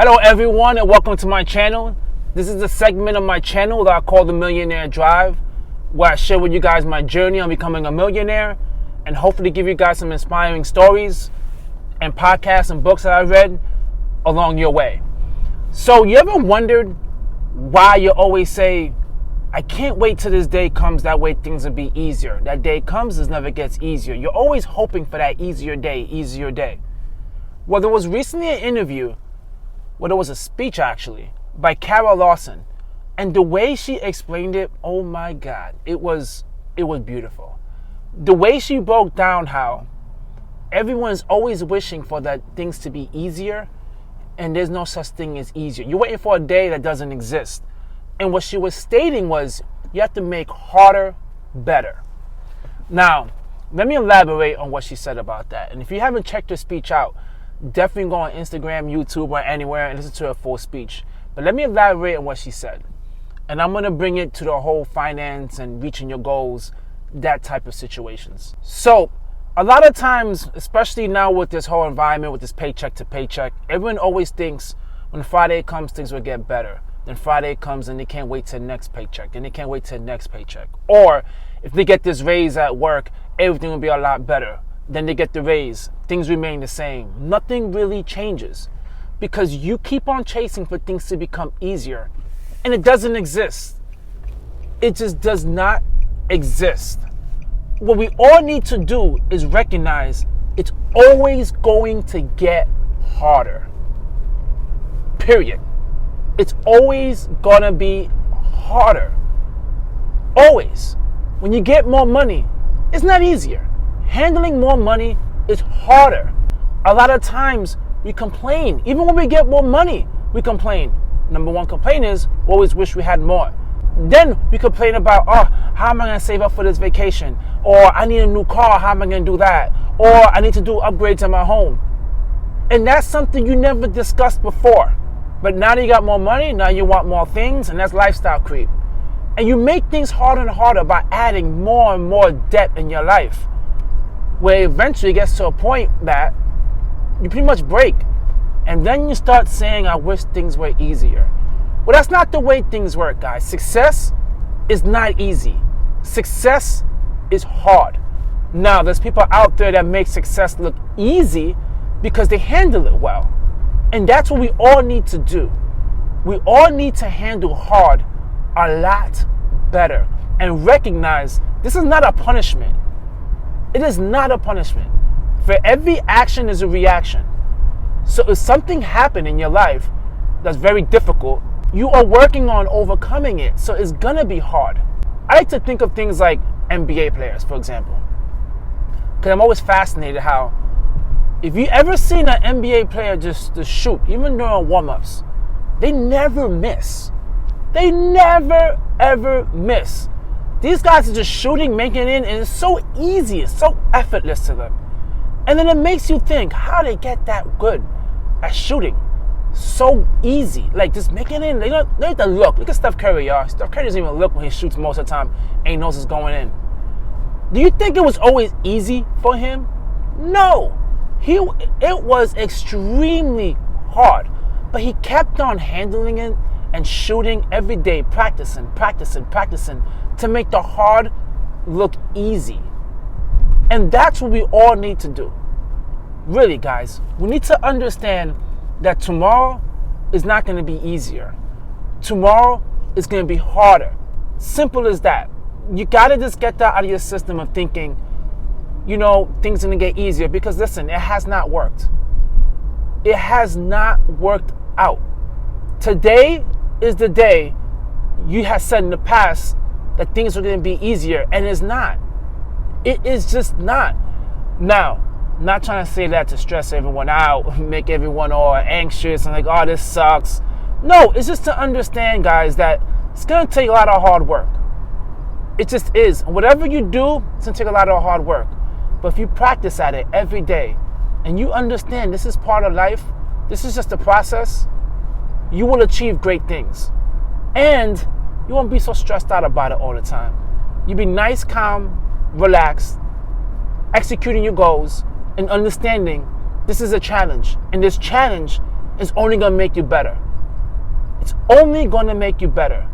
Hello everyone and welcome to my channel. This is a segment of my channel that I call the Millionaire Drive, where I share with you guys my journey on becoming a millionaire and hopefully give you guys some inspiring stories and podcasts and books that I read along your way. So you ever wondered why you always say, I can't wait till this day comes, that way things will be easier. That day comes, it never gets easier. You're always hoping for that easier day. Well, there was recently an interview, there was a speech actually, by Kara Lawson. And the way she explained it, oh my God, it was beautiful. The way she broke down how everyone's always wishing for that things to be easier, and there's no such thing as easier. You're waiting for a day that doesn't exist. And what she was stating was, you have to make harder better. Now, let me elaborate on what she said about that. And if you haven't checked her speech out, definitely go on Instagram, YouTube, or anywhere and listen to her full speech. But let me elaborate on what she said. And I'm going to bring it to the whole finance and reaching your goals, that type of situations. So, a lot of times, especially now with this whole environment, with this paycheck to paycheck, everyone always thinks when Friday comes, things will get better. Then Friday comes and they can't wait till the next paycheck. Then they can't wait till the next paycheck. Or if they get this raise at work, everything will be a lot better. Then they get the raise. Things remain the same. Nothing really changes because you keep on chasing for things to become easier. And it doesn't exist. It just does not exist. What we all need to do is recognize it's always going to get harder. Period. It's always gonna be harder. Always. When you get more money, it's not easier. Handling more money is harder. A lot of times we complain. Even when we get more money, we complain. Number one complaint is we always wish we had more. Then we complain about, how am I gonna save up for this vacation? Or I need a new car, how am I gonna do that? Or I need to do upgrades in my home. And that's something you never discussed before. But now that you got more money, now you want more things, and that's lifestyle creep. And you make things harder and harder by adding more and more debt in your life, where eventually it gets to a point that you pretty much break. And then you start saying, I wish things were easier. Well, that's not the way things work, guys. Success is not easy. Success is hard. Now, there's people out there that make success look easy because they handle it well. And that's what we all need to do. We all need to handle hard a lot better and recognize this is not a punishment. It is not a punishment. For every action is a reaction. So if something happened in your life that's very difficult, you are working on overcoming it. So it's gonna be hard. I like to think of things like NBA players, for example. Because I'm always fascinated how if you ever seen an NBA player just shoot, even during warm-ups, they never miss. They never, ever miss. These guys are just shooting, making it in, and it's so easy, it's so effortless to them. And then it makes you think, how they get that good at shooting? So easy, like just making it in. They don't have to look. Look at Steph Curry, y'all. Steph Curry doesn't even look when he shoots most of the time, and he knows it's going in. Do you think it was always easy for him? No. It was extremely hard, but he kept on handling it and shooting every day, practicing to make the hard look easy. And that's what we all need to do. Really, guys, we need to understand that tomorrow is not going to be easier. Tomorrow is going to be harder. Simple as that. You got to just get that out of your system of thinking, things are going to get easier, because listen, it has not worked. It has not worked out. Today is the day you have said in the past that things are going to be easier, and it's not. It is just not. Now, I'm not trying to say that to stress everyone out, make everyone all anxious and like, oh, this sucks. No, it's just to understand, guys, that it's going to take a lot of hard work. It just is. Whatever you do, it's going to take a lot of hard work. But if you practice at it every day and you understand this is part of life, this is just a process, you will achieve great things. And you won't be so stressed out about it all the time. You'll be nice, calm, relaxed, executing your goals and understanding this is a challenge. And this challenge It's only going to make you better. It's only going to make you better.